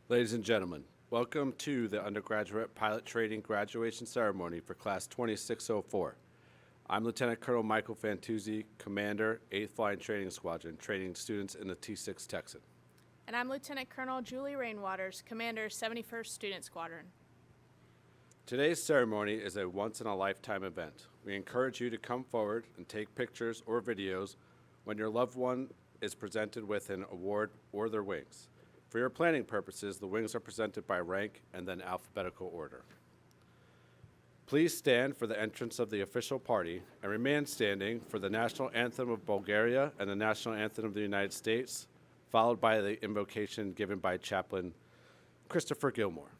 Ladies and gentlemen, welcome to the Undergraduate Pilot Training Graduation Ceremony for Class 2604. I'm Lieutenant Colonel Michael Fantuzzi, Commander, 8th Flying Training Squadron, training students in the T-6 Texan. And I'm Lieutenant Colonel Julie Rainwaters, Commander, 71st Student Squadron. Today's ceremony is a once-in-a-lifetime event. We encourage you to come forward and take pictures or videos when your loved one is presented with an award or their wings. For your planning purposes, the wings are presented by rank and then alphabetical order. Please stand for the entrance of the official party and remain standing for the national anthem of Bulgaria and the national anthem of the United States, followed by the invocation given by Chaplain Christopher Gilmore.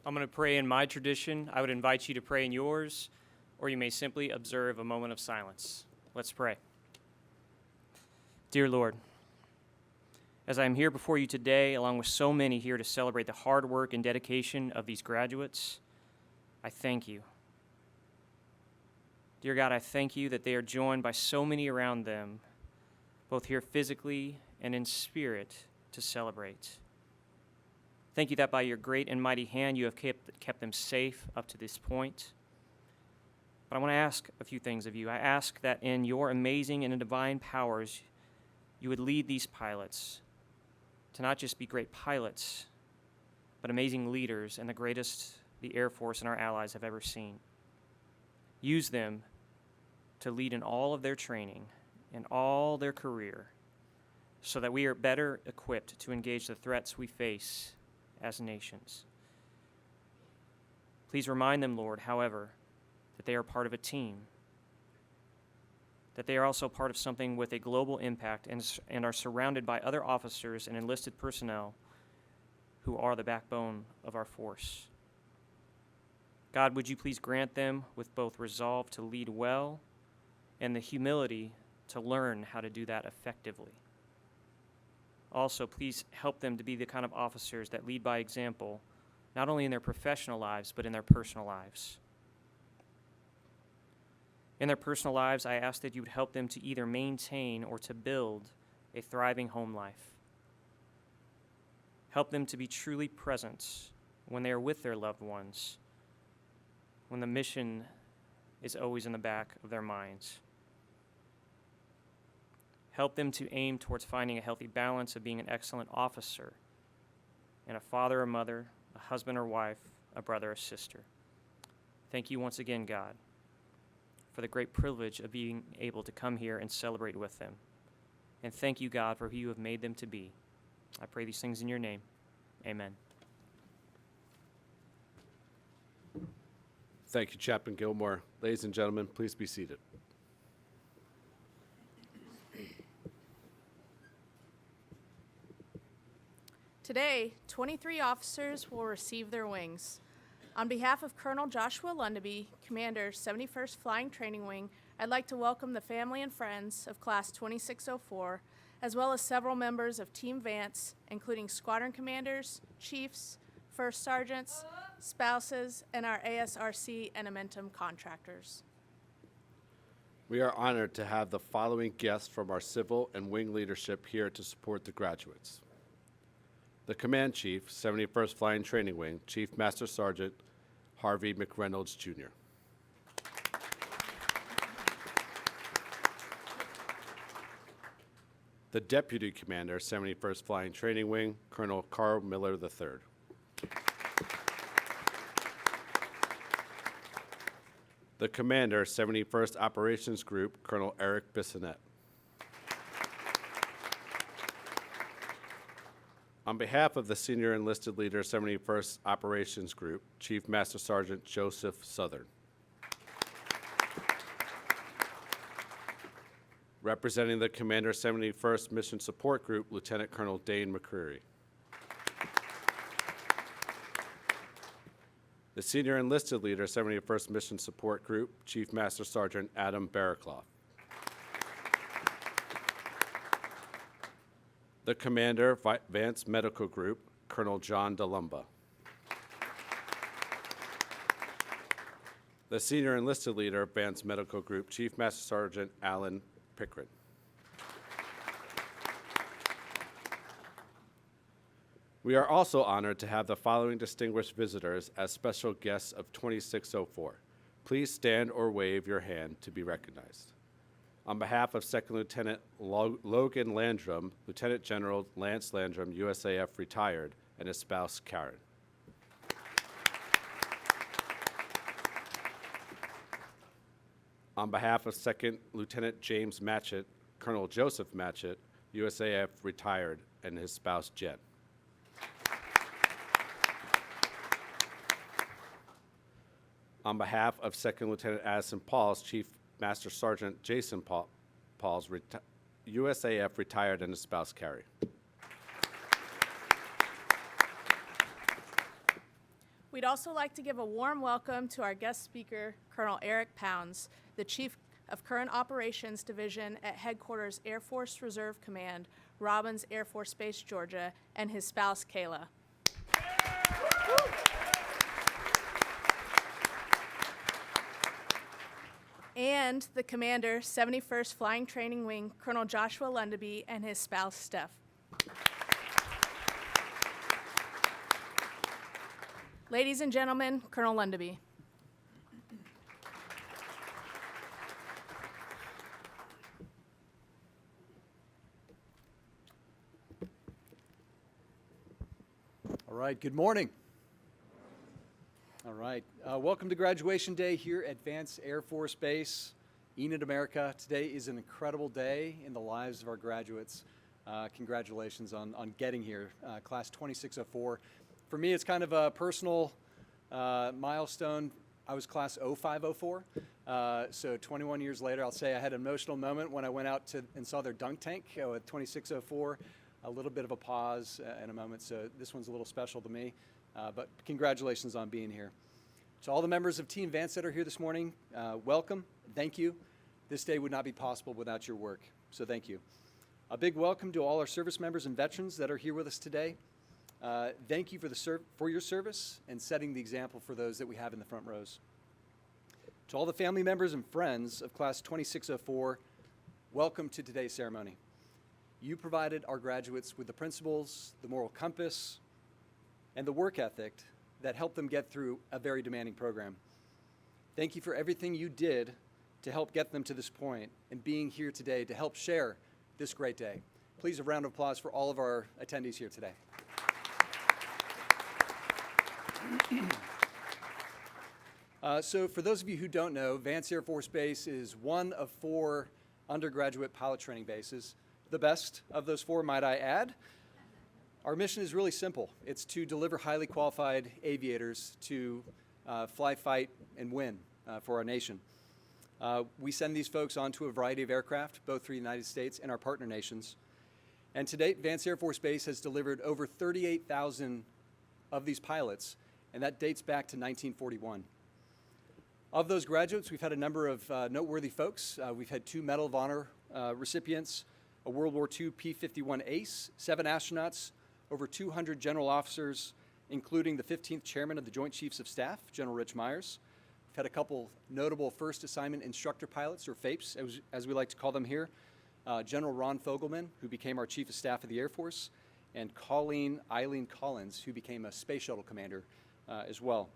I'm going to pray in my tradition. I would invite you to pray in yours, or you may simply observe a moment of silence. Let's pray. Dear Lord, as I am here before you today, along with so many here to celebrate the hard work and dedication of these graduates, I thank you. Dear God, I thank you that they are joined by so many around them, both here physically and in spirit, to celebrate. Thank you that by your great and mighty hand you have kept them safe up to this point. But I want to ask a few things of you. I ask that in your amazing and divine powers, you would lead these pilots to not just be great pilots, but amazing leaders and the greatest the Air Force and our allies have ever seen. Use them to lead in all of their training and all their career so that we are better equipped to engage the threats we face as nations. Please remind them, Lord, however, that they are part of a team, that they are also part of something with a global impact and are surrounded by other officers and enlisted personnel who are the backbone of our force. God, would you please grant them with both resolve to lead well and the humility to learn how to do that effectively. Also, please help them to be the kind of officers that lead by example, not only in their professional lives, but in their personal lives. In their personal lives, I ask that you would help them to either maintain or to build a thriving home life. Help them to be truly present when they are with their loved ones, when the mission is always in the back of their minds. Help them to aim towards finding a healthy balance of being an excellent officer and a father or mother, a husband or wife, a brother or sister. Thank you once again, God, for the great privilege of being able to come here and celebrate with them. And thank you, God, for who you have made them to be. I pray these things in your name. Amen. Thank you, Chaplain Gilmore. Ladies and gentlemen, please be seated. Today, 23 officers will receive their wings. On behalf of Colonel Joshua Lundaby, Commander, 71st Flying Training Wing, I'd like to welcome the family and friends of Class 2604, as well as several members of Team Vance, including squadron commanders, chiefs, first sergeants, spouses, and our ASRC and Amentum contractors. We are honored to have the following guests from our civil and wing leadership here to support the graduates. The Command Chief, 71st Flying Training Wing, Chief Master Sergeant Harvey McReynolds, Jr. The Deputy Commander, 71st Flying Training Wing, Colonel Carl Miller III. The Commander, 71st Operations Group, Colonel Eric Bissonette. On behalf of the Senior Enlisted Leader, 71st Operations Group, Chief Master Sergeant Joseph Southern. Representing the Commander, 71st Mission Support Group, Lieutenant Colonel Dane McCreary. The Senior Enlisted Leader, 71st Mission Support Group, Chief Master Sergeant Adam Barraclough. The Commander, Vance Medical Group, Colonel John DeLumba. The Senior Enlisted Leader, Vance Medical Group, Chief Master Sergeant Alan Pickren. We are also honored to have the following distinguished visitors as special guests of 2604. Please stand or wave your hand to be recognized. On behalf of Second Lieutenant Logan Landrum, Lieutenant General Lance Landrum, USAF retired, and his spouse, Karen. On behalf of Second Lieutenant James Matchett, Colonel Joseph Matchett, USAF retired, and his spouse, Jen. On behalf of Second Lieutenant Addison Pauls, Chief Master Sergeant Jason Pauls, USAF retired, and his spouse, Carrie. We'd also like to give a warm welcome to our guest speaker, Colonel Eric Pounds, the Chief of Current Operations Division at Headquarters Air Force Reserve Command, Robins Air Force Base, Georgia, and his spouse, Kayla. And the Commander, 71st Flying Training Wing, Colonel Joshua Lundaby, and his spouse, Steph. Ladies and gentlemen, Colonel Lundaby. All right, good morning. All right, welcome to graduation day here at Vance Air Force Base. Enid America, today is an incredible day in the lives of our graduates. Congratulations on getting here, class 2604. For me, it's kind of a personal milestone. I was class 0504, so 21 years later, I'll say I had an emotional moment when I went out and saw their dunk tank with 2604. A little bit of a pause and a moment, so this one's a little special to me, but congratulations on being here. To all the members of Team Vance that are here this morning, welcome, thank you. This day would not be possible without your work, so thank you. A big welcome to all our service members and veterans that are here with us today. Thank you for your service and setting the example for those that we have in the front rows. To all the family members and friends of Class 2604, welcome to today's ceremony. You provided our graduates with the principles, the moral compass, and the work ethic that helped them get through a very demanding program. Thank you for everything you did to help get them to this point and being here today to help share this great day. Please, a round of applause for all of our attendees here today. So for those of you who don't know, Vance Air Force Base is one of 4 undergraduate pilot training bases, the best of those 4, might I add. Our mission is really simple. It's to deliver highly qualified aviators to fly, fight, and win for our nation. We send these folks onto a variety of aircraft, both for the United States and our partner nations. And to date, Vance Air Force Base has delivered over 38,000 of these pilots, and that dates back to 1941. Of those graduates, we've had a number of noteworthy folks. We've had 2 Medal of Honor recipients, a World War II P-51 ace, 7 astronauts, over 200 general officers, including the 15th Chairman of the Joint Chiefs of Staff, General Rich Myers. We've had a couple notable first assignment instructor pilots, or FAPEs, as we like to call them here. General Ron Fogelman, who became our Chief of Staff of the Air Force, and Colleen Eileen Collins, who became a Space Shuttle Commander as well.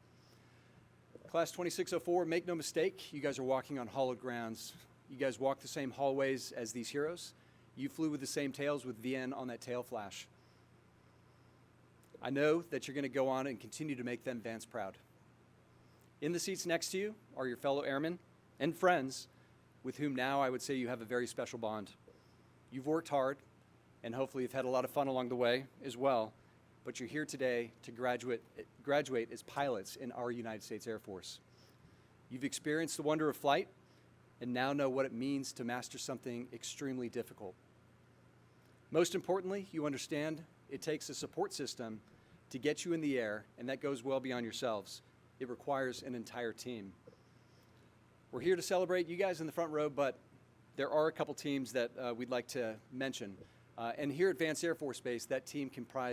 Class 2604, make no mistake, you guys are walking on hallowed grounds. You guys walk the same hallways as these heroes. You flew with the same tails with VN on that tail flash. I know that you're going to go on and continue to make them Vance proud. In the seats next to you are your fellow airmen and friends with whom now I would say you have a very special bond. You've worked hard, and hopefully you've had a lot of fun along the way as well, but you're here today to graduate as pilots in our United States Air Force. You've experienced the wonder of flight and now know what it means to master something extremely difficult. Most importantly, you understand it takes a support system to get you in the air, and that goes well beyond yourselves. It requires an entire team. We're here to celebrate you guys in the front row, but there are a couple teams that we'd like to mention. And here at Vance Air Force Base, that team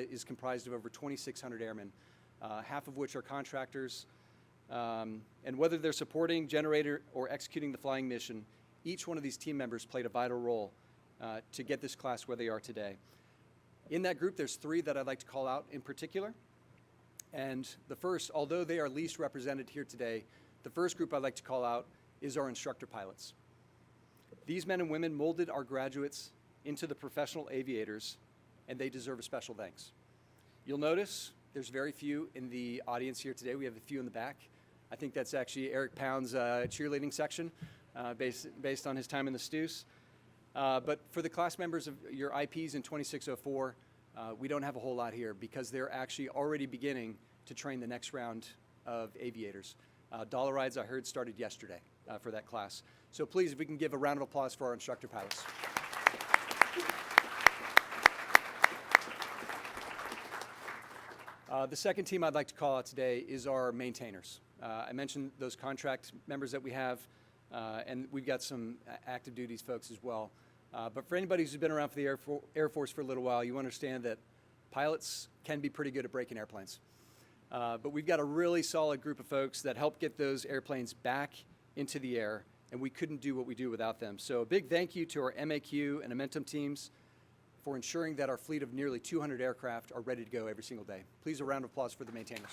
is comprised of over 2,600 airmen, half of which are contractors. And whether they're supporting, generator, or executing the flying mission, each one of these team members played a vital role to get this class where they are today. In that group, there's 3 that I'd like to call out in particular. And the first, although they are least represented here today, the first group I'd like to call out is our instructor pilots. These men and women molded our graduates into the professional aviators, and they deserve a special thanks. You'll notice there's very few in the audience here today. We have a few in the back. I think that's actually Eric Pound's cheerleading section, based on his time in the Stews. But for the class members of your IPs in 2604, we don't have a whole lot here because they're actually already beginning to train the next round of aviators. Dollar rides, I heard, started yesterday for that class. So please, if we can give a round of applause for our instructor pilots. The second team I'd like to call out today is our maintainers. I mentioned those contract members that we have, and we've got some active duties folks as well. But for anybody who's been around for the Air Force for a little while, you understand that pilots can be pretty good at breaking airplanes. But we've got a really solid group of folks that help get those airplanes back into the air, and we couldn't do what we do without them. So a big thank you to our MAQ and Amentum teams for ensuring that our fleet of nearly 200 aircraft are ready to go every single day. Please, a round of applause for the maintainers.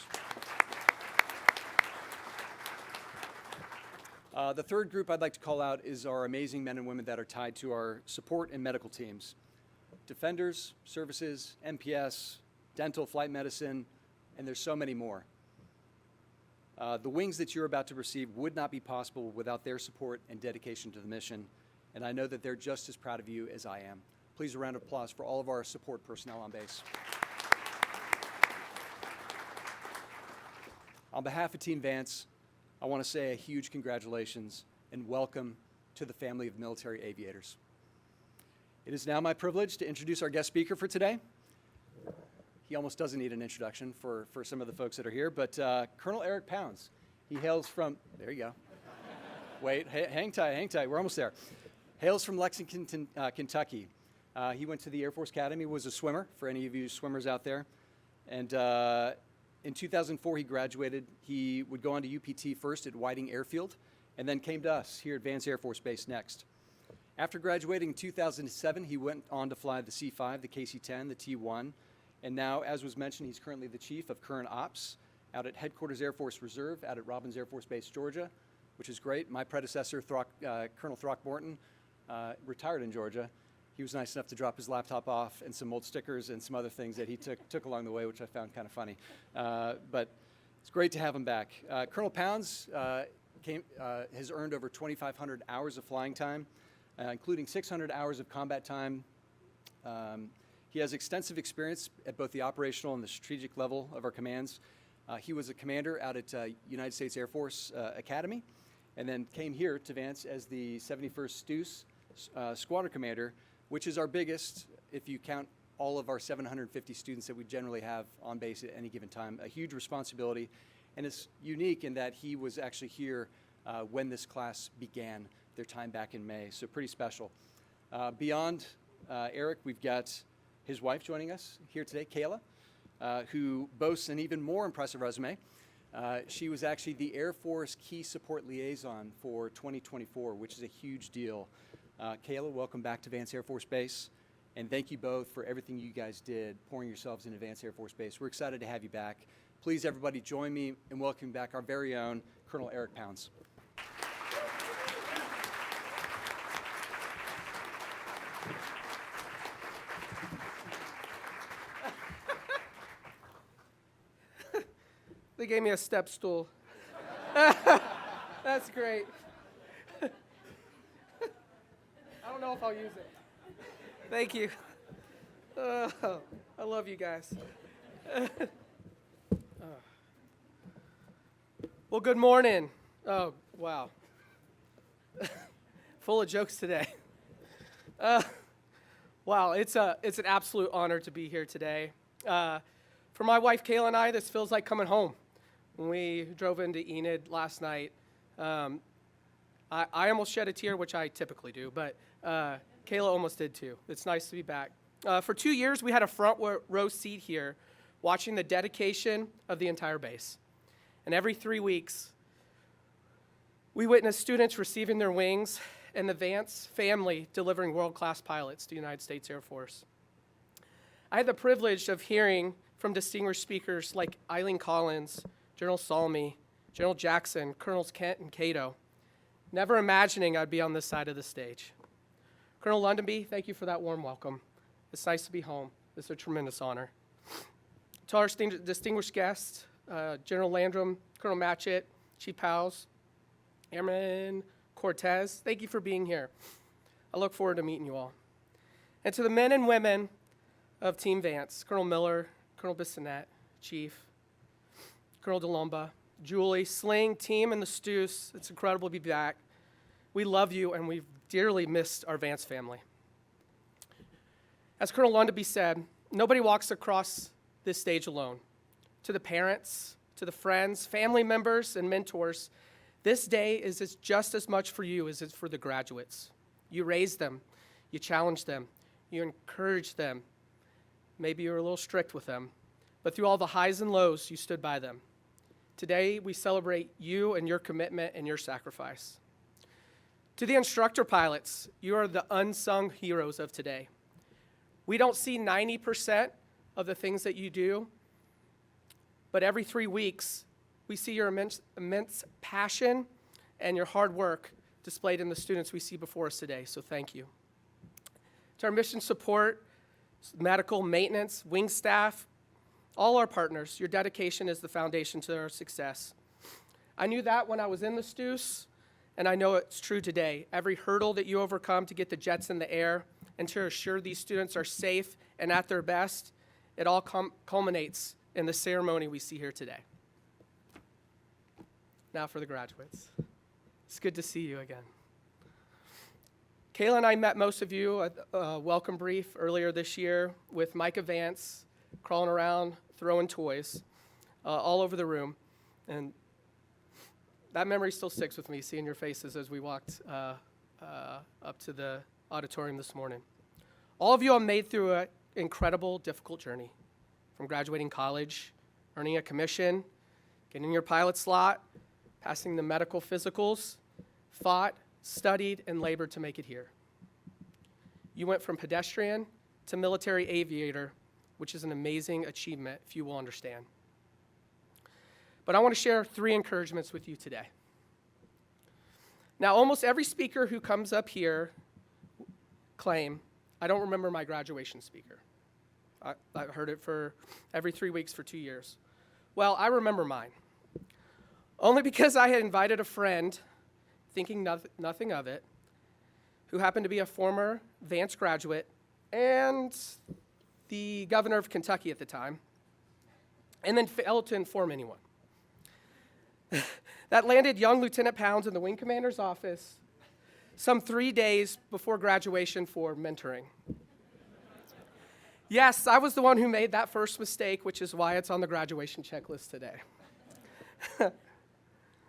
The third group I'd like to call out is our amazing men and women that are tied to our support and medical teams. Defenders, services, MPS, dental, flight medicine, and there's so many more. The wings that you're about to receive would not be possible without their support and dedication to the mission, and I know that they're just as proud of you as I am. Please, a round of applause for all of our support personnel on base. On behalf of Team Vance, I want to say a huge congratulations and welcome to the family of military aviators. It is now my privilege to introduce our guest speaker for today. He almost doesn't need an introduction for some of the folks that are here, but Colonel Eric Pounds. He hails from, there you go. Wait, hang tight, we're almost there. Hails from Lexington, Kentucky. He went to the Air Force Academy, was a swimmer, for any of you swimmers out there. And in 2004, he graduated. He would go on to UPT first at Whiting Airfield, and then came to us here at Vance Air Force Base next. After graduating in 2007, he went on to fly the C-5, the KC-10, the T-1, and now, as was mentioned, he's currently the Chief of Current Ops out at Headquarters Air Force Reserve out at Robins Air Force Base, Georgia, which is great. My predecessor, Colonel Throckmorton, retired in Georgia. He was nice enough to drop his laptop off and some old stickers and some other things that he took along the way, which I found kind of funny. But it's great to have him back. Colonel Pounds has earned over 2,500 hours of flying time, including 600 hours of combat time. He has extensive experience at both the operational and the strategic level of our commands. He was a commander out at United States Air Force Academy, and then came here to Vance as the 71st STUS Squadron Commander, which is our biggest, if you count all of our 750 students that we generally have on base at any given time. A huge responsibility, and it's unique in that he was actually here when this class began their time back in May, so pretty special. Beyond Eric, we've got his wife joining us here today, Kayla, who boasts an even more impressive resume. She was actually the Air Force Key Support Liaison for 2024, which is a huge deal. Kayla, welcome back to Vance Air Force Base, and thank you both for everything you guys did, pouring yourselves into Vance Air Force Base. We're excited to have you back. Please, everybody, join me in welcoming back our very own Colonel Eric Pounds. They gave me a step stool. That's great. I don't know if I'll use it. Thank you. I love you guys. Well, good morning. Oh, wow. Full of jokes today. Wow, it's an absolute honor to be here today. For my wife, Kayla, and I, this feels like coming home. When we drove into Enid last night, I almost shed a tear, which I typically do, but Kayla almost did too. It's nice to be back. For 2 years, we had a front row seat here watching the dedication of the entire base. And every 3 weeks, we witnessed students receiving their wings and the Vance family delivering world-class pilots to the United States Air Force. I had the privilege of hearing from distinguished speakers like Eileen Collins, General Salmi, General Jackson, Colonels Kent and Cato, never imagining I'd be on this side of the stage. Colonel Lundenby, thank you for that warm welcome. It's nice to be home. It's a tremendous honor. To our distinguished guests, General Landrum, Colonel Matchett, Chief Powles, Airman Cortez, thank you for being here. I look forward to meeting you all. And to the men and women of Team Vance, Colonel Miller, Colonel Bissonette, Chief, Colonel DeLomba, Julie, Sling, team, and the STUS, it's incredible to be back. We love you, and we've dearly missed our Vance family. As Colonel Lundenby said, nobody walks across this stage alone. To the parents, to the friends, family members, and mentors, this day is just as much for you as it's for the graduates. You raise them, you challenge them, you encourage them. Maybe you're a little strict with them, but through all the highs and lows, you stood by them. Today, we celebrate you and your commitment and your sacrifice. To the instructor pilots, you are the unsung heroes of today. We don't see 90% of the things that you do, but every 3 weeks, we see your immense passion and your hard work displayed in the students we see before us today, so thank you. To our mission support, medical, maintenance, wing staff, all our partners, your dedication is the foundation to our success. I knew that when I was in the Stews, and I know it's true today. Every hurdle that you overcome to get the jets in the air and to assure these students are safe and at their best, it all culminates in the ceremony we see here today. Now for the graduates. It's good to see you again. Kayla and I met most of you at a welcome brief earlier this year with Micah Vance crawling around, throwing toys all over the room. And that memory still sticks with me, seeing your faces as we walked up to the auditorium this morning. All of you have made through an incredible, difficult journey, from graduating college, earning a commission, getting your pilot slot, passing the medical physicals, fought, studied, and labored to make it here. You went from pedestrian to military aviator, which is an amazing achievement, if you will understand. But I want to share 3 encouragements with you today. Now, almost every speaker who comes up here claim, I don't remember my graduation speaker. I've heard it for every 3 weeks for 2 years. Well, I remember mine. Only because I had invited a friend, thinking nothing of it, who happened to be a former Vance graduate and the governor of Kentucky at the time, and then failed to inform anyone. That landed young Lieutenant Pounds in the wing commander's office some 3 days before graduation for mentoring. Yes, I was the one who made that first mistake, which is why it's on the graduation checklist today.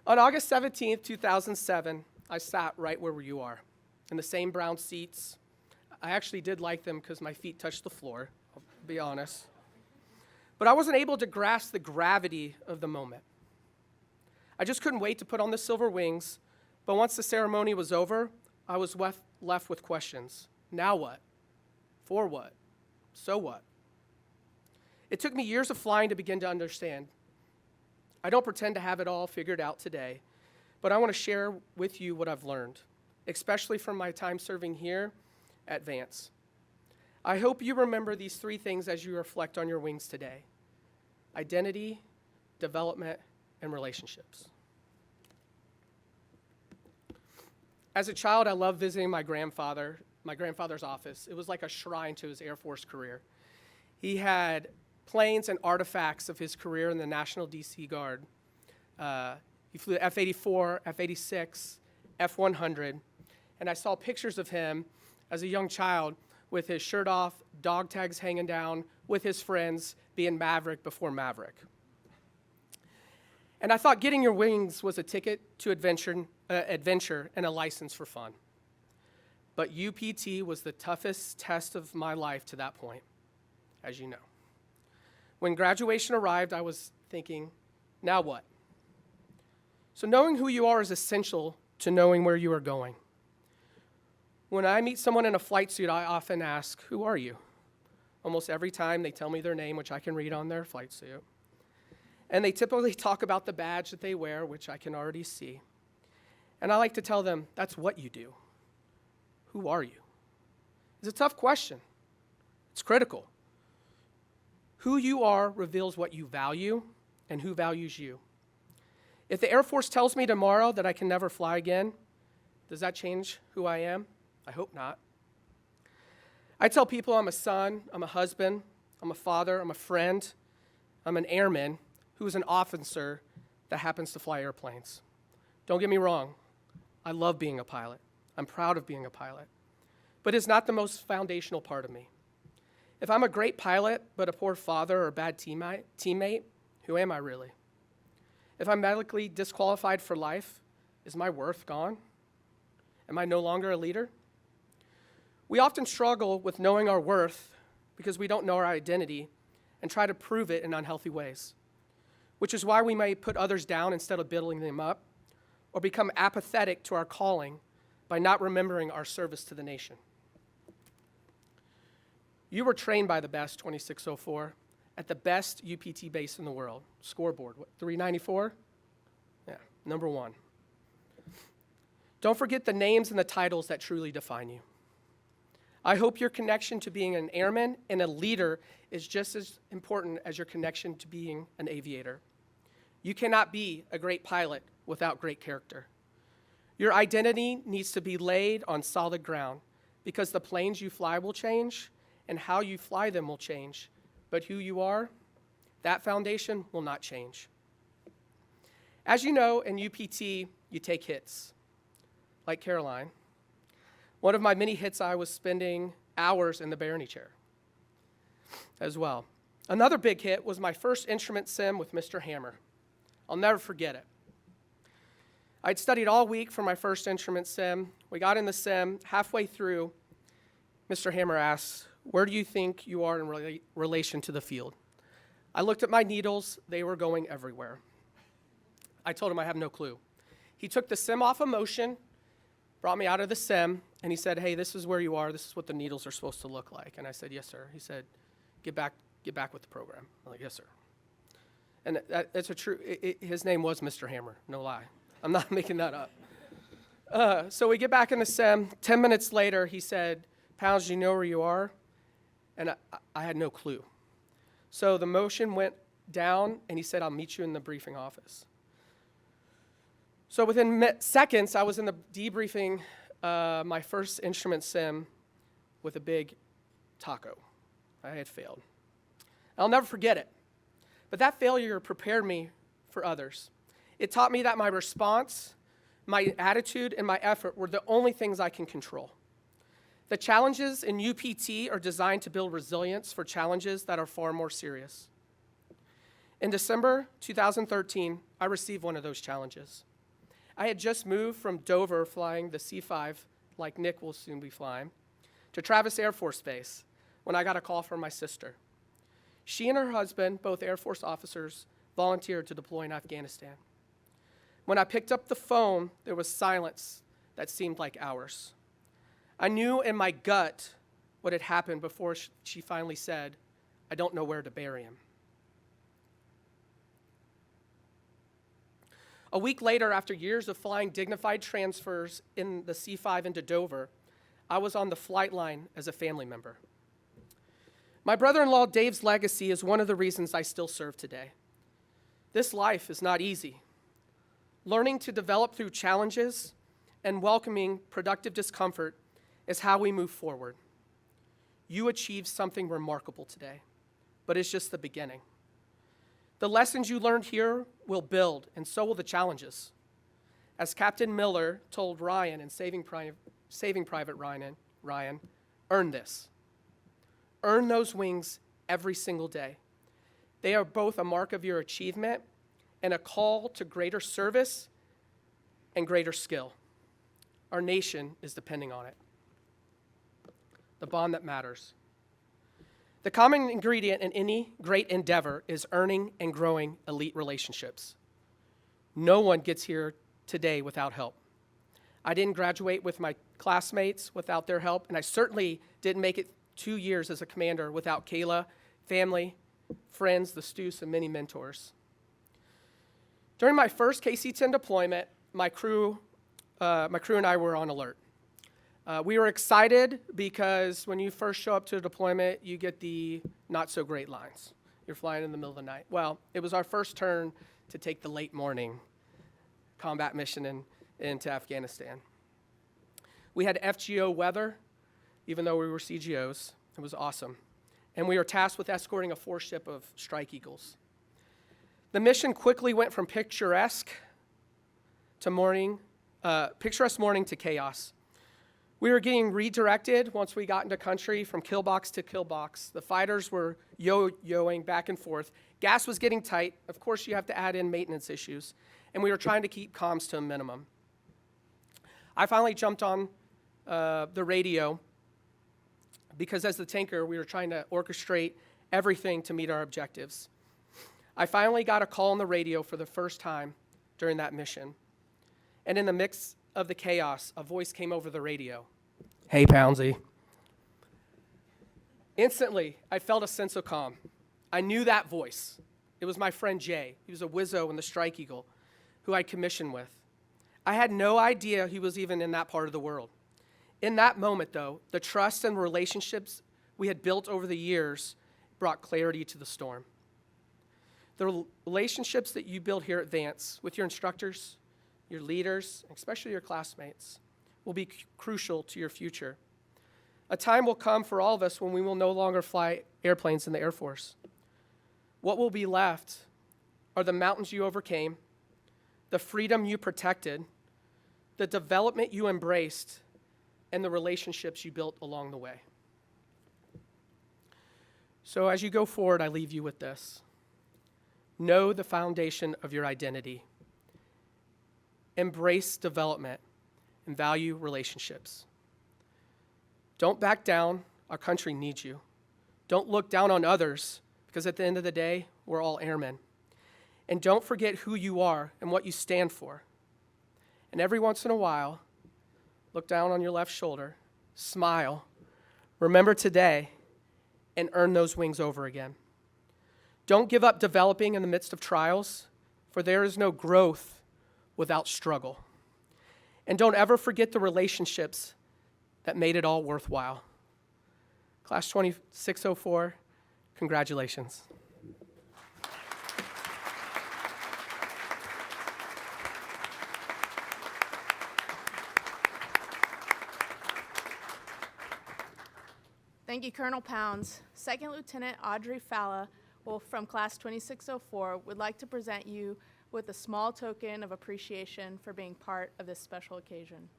On August 17th, 2007, I sat right where you are, in the same brown seats. I actually did like them because my feet touched the floor, I'll be honest. But I wasn't able to grasp the gravity of the moment. I just couldn't wait to put on the silver wings, but once the ceremony was over, I was left with questions. Now what? For what? So what? It took me years of flying to begin to understand. I don't pretend to have it all figured out today, but I want to share with you what I've learned, especially from my time serving here at Vance. I hope you remember these 3 things as you reflect on your wings today: identity, development, and relationships. As a child, I loved visiting my grandfather's office. It was like a shrine to his Air Force career. He had planes and artifacts of his career in the National DC Guard. He flew the F-84, F-86, F-100, and I saw pictures of him as a young child with his shirt off, dog tags hanging down, with his friends, being Maverick before Maverick. And I thought getting your wings was a ticket to adventure and a license for fun. But UPT was the toughest test of my life to that point, as you know. When graduation arrived, I was thinking, now what? So knowing who you are is essential to knowing where you are going. When I meet someone in a flight suit, I often ask, who are you? Almost every time they tell me their name, which I can read on their flight suit. And they typically talk about the badge that they wear, which I can already see. And I like to tell them, that's what you do. Who are you? It's a tough question. It's critical. Who you are reveals what you value and who values you. If the Air Force tells me tomorrow that I can never fly again, does that change who I am? I hope not. I tell people I'm a son, I'm a husband, I'm a father, I'm a friend, I'm an airman who is an officer that happens to fly airplanes. Don't get me wrong, I love being a pilot. I'm proud of being a pilot. But it's not the most foundational part of me. If I'm a great pilot, but a poor father or a bad teammate, who am I really? If I'm medically disqualified for life, is my worth gone? Am I no longer a leader? We often struggle with knowing our worth because we don't know our identity and try to prove it in unhealthy ways, which is why we may put others down instead of building them up, or become apathetic to our calling by not remembering our service to the nation. You were trained by the best, 2604, at the best UPT base in the world. Scoreboard, what, 394? Yeah, number 1. Don't forget the names and the titles that truly define you. I hope your connection to being an airman and a leader is just as important as your connection to being an aviator. You cannot be a great pilot without great character. Your identity needs to be laid on solid ground because the planes you fly will change and how you fly them will change. But who you are, that foundation will not change. As you know, in UPT, you take hits, like Caroline. One of my many hits, I was spending hours in the Barony chair as well. Another big hit was my first instrument sim with Mr. Hammer. I'll never forget it. I'd studied all week for my first instrument sim. We got in the sim. Halfway through, Mr. Hammer asks, "Where do you think you are in relation to the field?" I looked at my needles. They were going everywhere. I told him I have no clue. He took the sim off of motion, brought me out of the sim, and he said, "Hey, this is where you are. This is what the needles are supposed to look like." And I said, "Yes, sir." He said, Get back with the program." I'm like, "Yes, sir." And that's a true, his name was Mr. Hammer, no lie. I'm not making that up. So we get back in the sim. 10 minutes later, he said, "Pounds, do you know where you are?" And I had no clue. So the motion went down, and he said, "I'll meet you in the briefing office." So within seconds, I was in the debriefing my first instrument sim with a big taco. I had failed. I'll never forget it. But that failure prepared me for others. It taught me that my response, my attitude, and my effort were the only things I can control. The challenges in UPT are designed to build resilience for challenges that are far more serious. In December 2013, I received one of those challenges. I had just moved from Dover flying the C-5, like Nick will soon be flying, to Travis Air Force Base when I got a call from my sister. She and her husband, both Air Force officers, volunteered to deploy in Afghanistan. When I picked up the phone, there was silence that seemed like hours. I knew in my gut what had happened before she finally said, "I don't know where to bury him." A week later, after years of flying dignified transfers in the C-5 into Dover, I was on the flight line as a family member. My brother-in-law Dave's legacy is one of the reasons I still serve today. This life is not easy. Learning to develop through challenges and welcoming productive discomfort is how we move forward. You achieved something remarkable today, but it's just the beginning. The lessons you learned here will build, and so will the challenges. As Captain Miller told Ryan in Saving Private Ryan, earn this. Earn those wings every single day. They are both a mark of your achievement and a call to greater service and greater skill. Our nation is depending on it. The bond that matters. The common ingredient in any great endeavor is earning and growing elite relationships. No one gets here today without help. I didn't graduate with my classmates without their help, and I certainly didn't make it 2 years as a commander without Kayla, family, friends, the Stoos, and many mentors. During my first KC-10 deployment, my crew and I were on alert. We were excited because when you first show up to a deployment, you get the not-so-great lines. You're flying in the middle of the night. Well, it was our first turn to take the late morning combat mission into Afghanistan. We had FGO weather, even though we were CGOs. It was awesome. And we were tasked with escorting a 4-ship of Strike Eagles. The mission quickly went from picturesque morning to chaos. We were getting redirected once we got into country from killbox to killbox. The fighters were yo-yoing back and forth. Gas was getting tight. Of course, you have to add in maintenance issues. And we were trying to keep comms to a minimum. I finally jumped on the radio because as the tanker, we were trying to orchestrate everything to meet our objectives. I finally got a call on the radio for the first time during that mission. And in the mix of the chaos, a voice came over the radio. "Hey, Poundsy." Instantly, I felt a sense of calm. I knew that voice. It was my friend Jay. He was a Wizzo in the Strike Eagle, who I commissioned with. I had no idea he was even in that part of the world. In that moment, though, the trust and relationships we had built over the years brought clarity to the storm. The relationships that you build here at Vance with your instructors, your leaders, especially your classmates, will be crucial to your future. A time will come for all of us when we will no longer fly airplanes in the Air Force. What will be left are the mountains you overcame, the freedom you protected, the development you embraced, and the relationships you built along the way. So as you go forward, I leave you with this. Know the foundation of your identity. Embrace development and value relationships. Don't back down. Our country needs you. Don't look down on others, because at the end of the day, we're all airmen. And don't forget who you are and what you stand for. And every once in a while, look down on your left shoulder, smile, remember today, and earn those wings over again. Don't give up developing in the midst of trials, for there is no growth without struggle. And don't ever forget the relationships that made it all worthwhile. Class 2604, congratulations. Thank you, Colonel Pounds. Second Lieutenant Audrey Falla from Class 2604 would like to present you with a small token of appreciation for being part of this special occasion.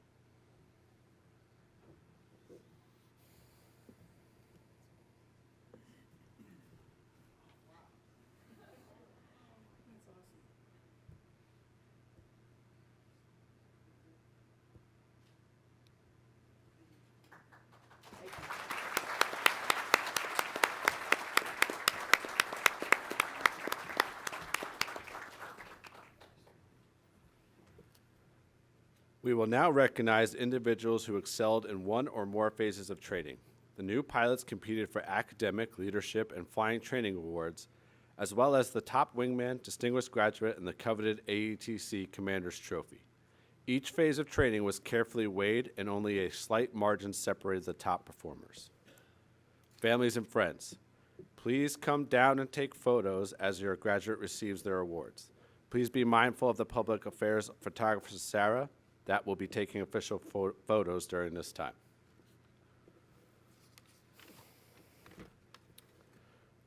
We will now recognize individuals who excelled in one or more phases of training. The new pilots competed for academic, leadership, and flying training awards, as well as the top wingman, distinguished graduate, and the coveted AETC Commander's Trophy. Each phase of training was carefully weighed, and only a slight margin separated the top performers. Families and friends, please come down and take photos as your graduate receives their awards. Please be mindful of the public affairs photographer, Sarah, that will be taking official photos during this time.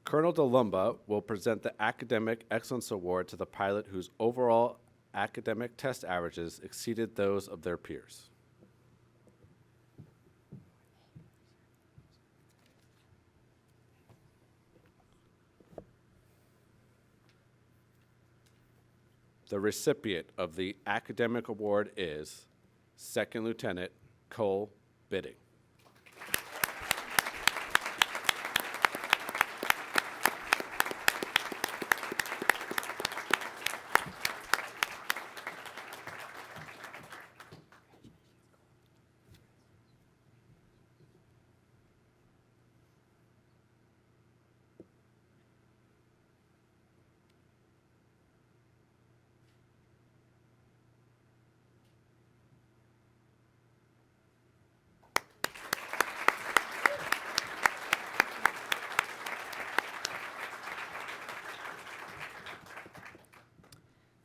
Colonel DeLumba will present the Academic Excellence Award to the pilot whose overall academic test averages exceeded those of their peers. The recipient of the academic award is Second Lieutenant Cole Bidding.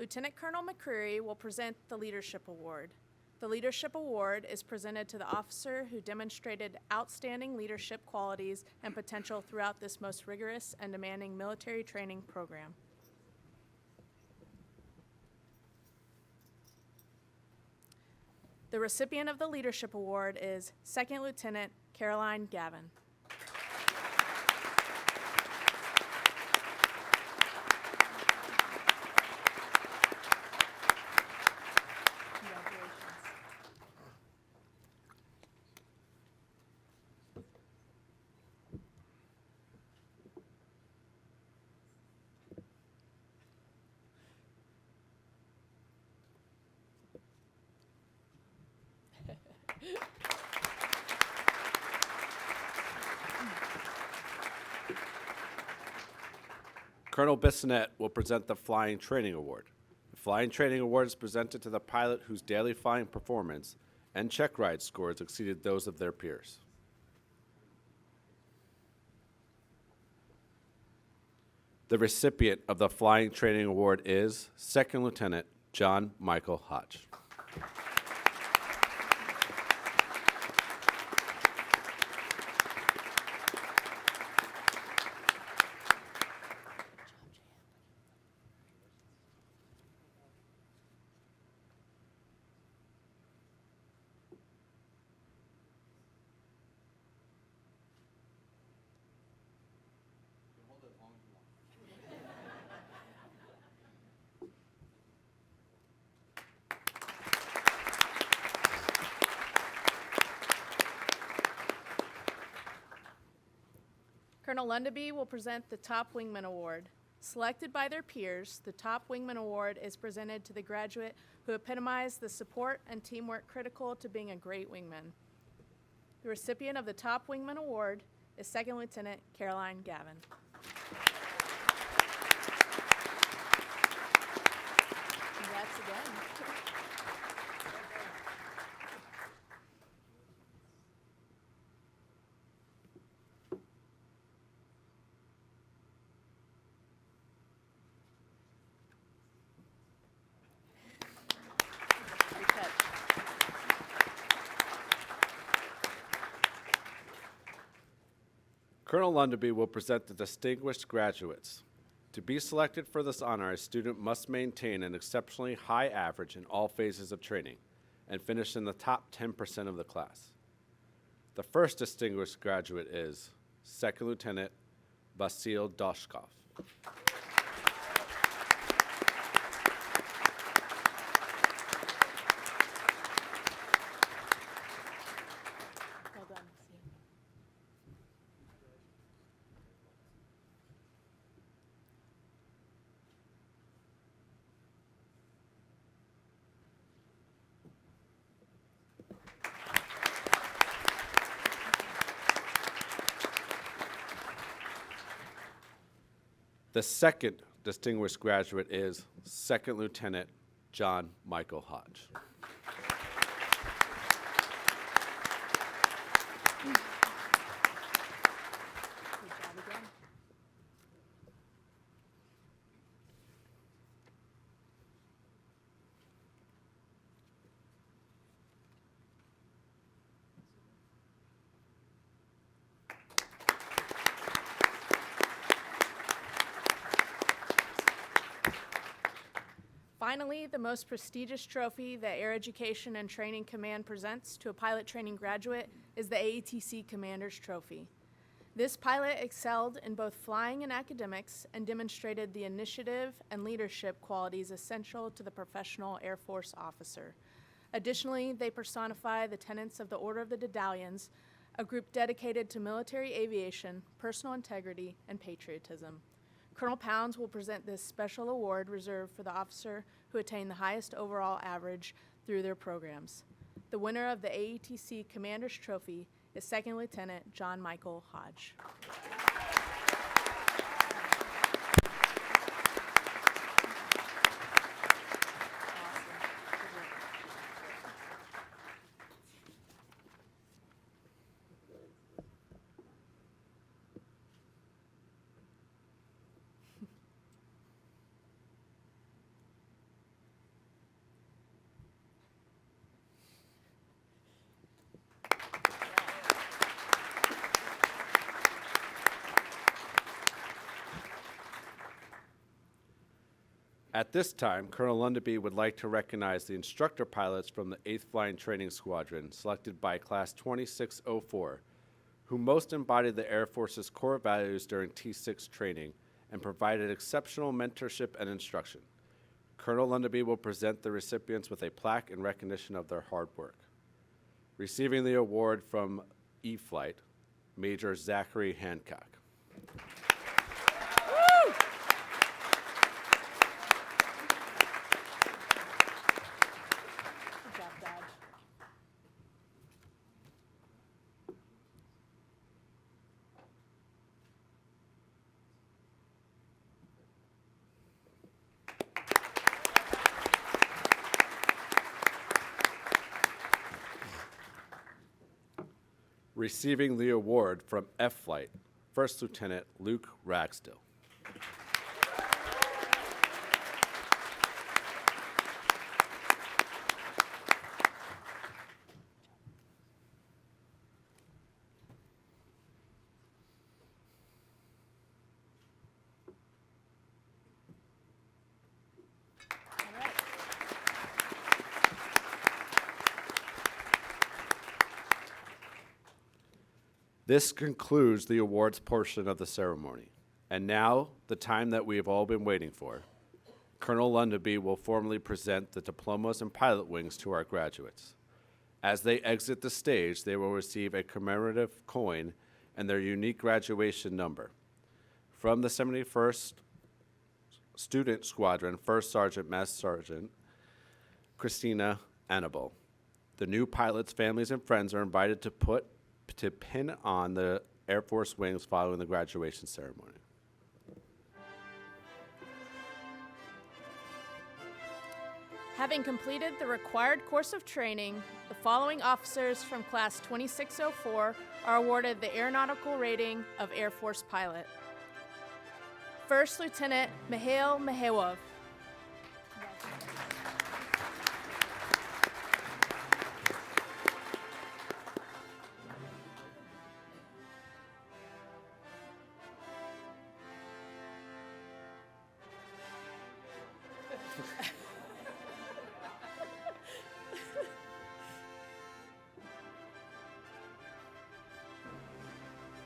Lieutenant Colonel McCreary will present the Leadership Award. The Leadership Award is presented to the officer who demonstrated outstanding leadership qualities and potential throughout this most rigorous and demanding military training program. The recipient of the Leadership Award is Second Lieutenant Caroline Gavin. Colonel Bissonette will present the Flying Training Award. The Flying Training Award is presented to the pilot whose daily flying performance and check ride scores exceeded those of their peers. The recipient of the Flying Training Award is Second Lieutenant John Michael Hodge. Colonel Lundaby will present the Top Wingman Award. Selected by their peers, the Top Wingman Award is presented to the graduate who epitomized the support and teamwork critical to being a great wingman. The recipient of the Top Wingman Award is Second Lieutenant Caroline Gavin. Congrats again. Good catch. Colonel Lundaby will present the distinguished graduates. To be selected for this honor, a student must maintain an exceptionally high average in all phases of training and finish in the top 10% of the class. The first distinguished graduate is Second Lieutenant Vasil Doshkov. Well done. The second distinguished graduate is Second Lieutenant John Michael Hodge. Good job again. Finally, the most prestigious trophy that Air Education and Training Command presents to a pilot training graduate is the AETC Commander's Trophy. This pilot excelled in both flying and academics and demonstrated the initiative and leadership qualities essential to the professional Air Force officer. Additionally, they personify the tenets of the Order of the Dedalians, a group dedicated to military aviation, personal integrity, and patriotism. Colonel Pounds will present this special award reserved for the officer who attained the highest overall average through their programs. The winner of the AETC Commander's Trophy is Second Lieutenant John Michael Hodge. At this time, Colonel Lundaby would like to recognize the instructor pilots from the 8th Flying Training Squadron, selected by Class 2604, who most embodied the Air Force's core values during T6 training and provided exceptional mentorship and instruction. Colonel Lundaby will present the recipients with a plaque in recognition of their hard work. Receiving the award from E-Flight, Major Zachary Hancock. Good job, Dodge. Receiving the award from F-Flight, First Lieutenant Luke Ragsdale. This concludes the awards portion of the ceremony. And now, the time that we have all been waiting for. Colonel Lundaby will formally present the diplomas and pilot wings to our graduates. As they exit the stage, they will receive a commemorative coin and their unique graduation number. From the 71st Student Squadron, First Sergeant Master Sergeant Christina Annabelle. The new pilots' families and friends are invited to pin on the Air Force wings following the graduation ceremony. Having completed the required course of training, the following officers from Class 2604 are awarded the Aeronautical Rating of Air Force Pilot. First Lieutenant Mikhail Mihайлov.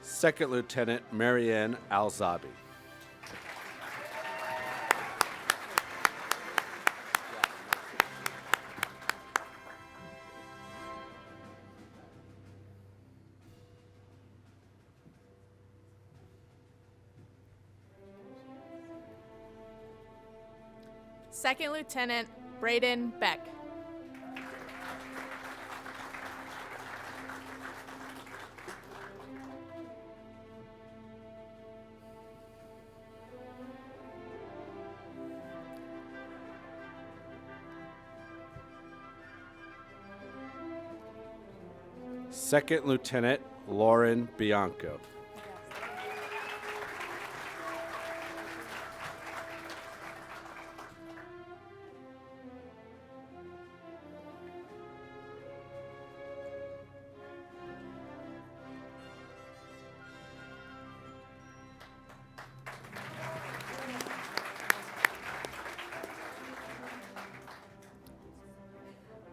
Second Lieutenant Marianne Alzabi. Second Lieutenant Braden Beck. Second Lieutenant Lauren Bianco.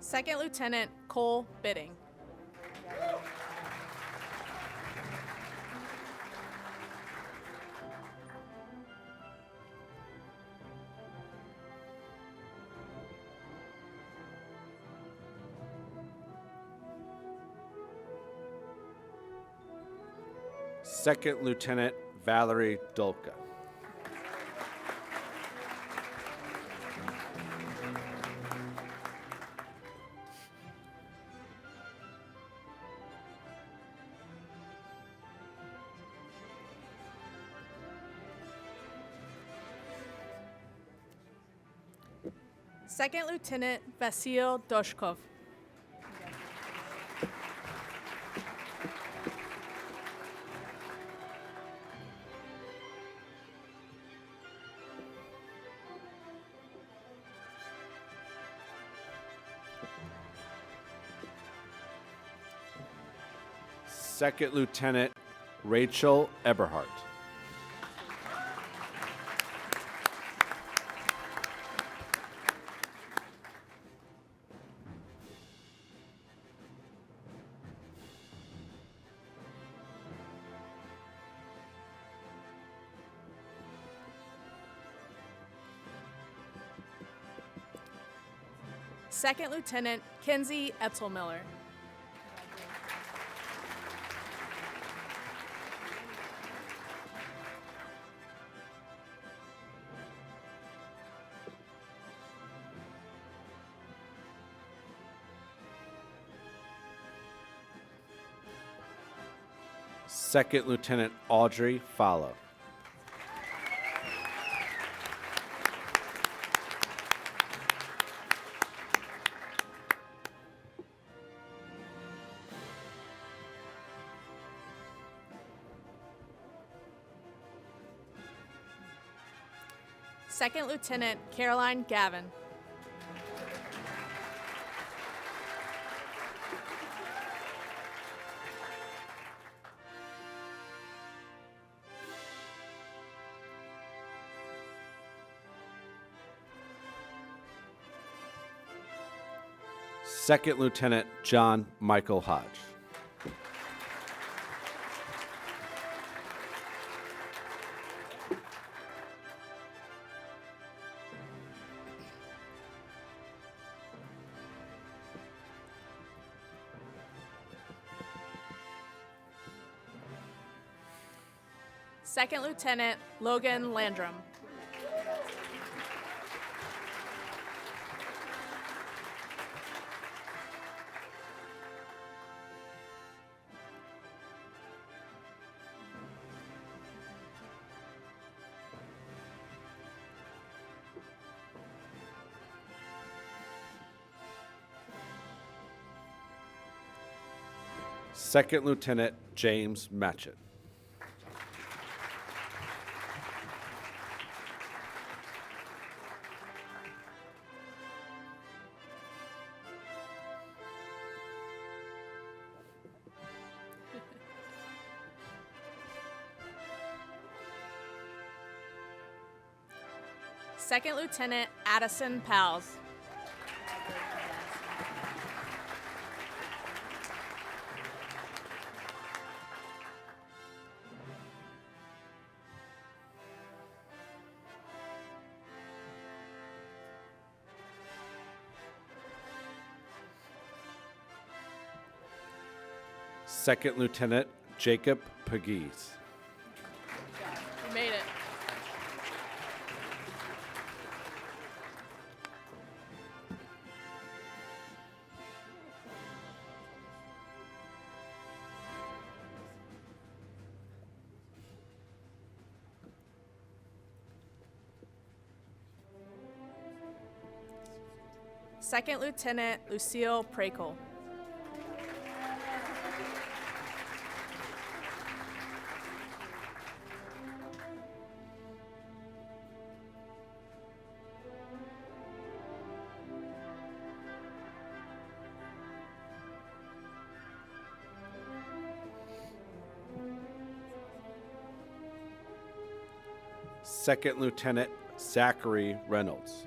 Second Lieutenant Cole Bidding. Second Lieutenant Valerie Dulka. Second Lieutenant Vasil Doshkov. Second Lieutenant Rachel Eberhardt. Second Lieutenant Kenzie Etzelmiller. Second Lieutenant Audrey Fallow. Second Lieutenant Caroline Gavin. Second Lieutenant John Michael Hodge. Second Lieutenant Logan Landrum. Second Lieutenant James Matchett. Second Lieutenant Addison Pals. Second Lieutenant Jacob Pegues. You made it. Second Lieutenant Lucille Prakel. Second Lieutenant Zachary Reynolds.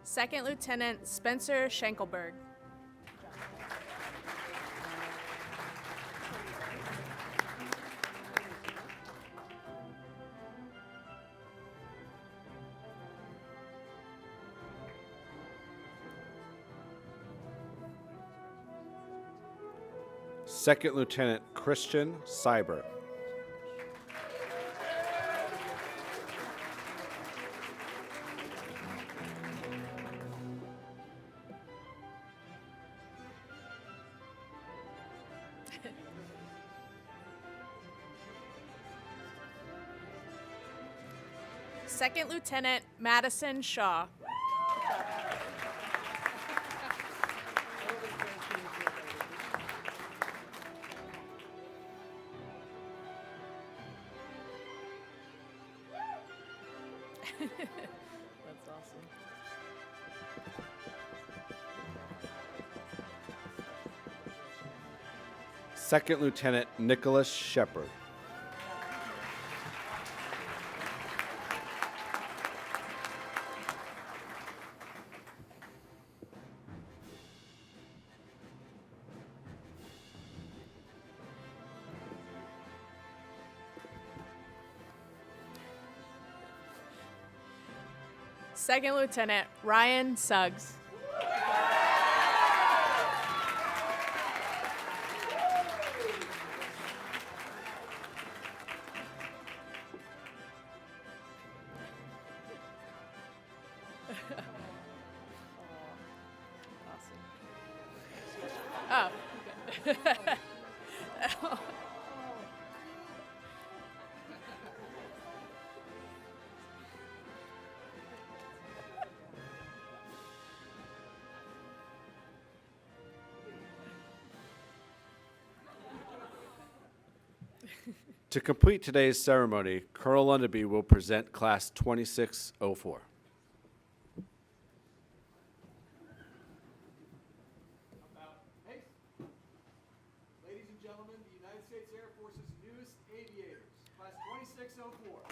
Second Lieutenant Spencer Schenkelberg. Second Lieutenant Christian Cyber. Second Lieutenant Madison Shaw. That's awesome. Second Lieutenant Nicholas Shepard. Second Lieutenant Ryan Suggs. Oh, okay. To complete today's ceremony, Colonel Lundaby will present Class 2604. Ladies and gentlemen, the United States Air Force's newest aviators, Class 2604.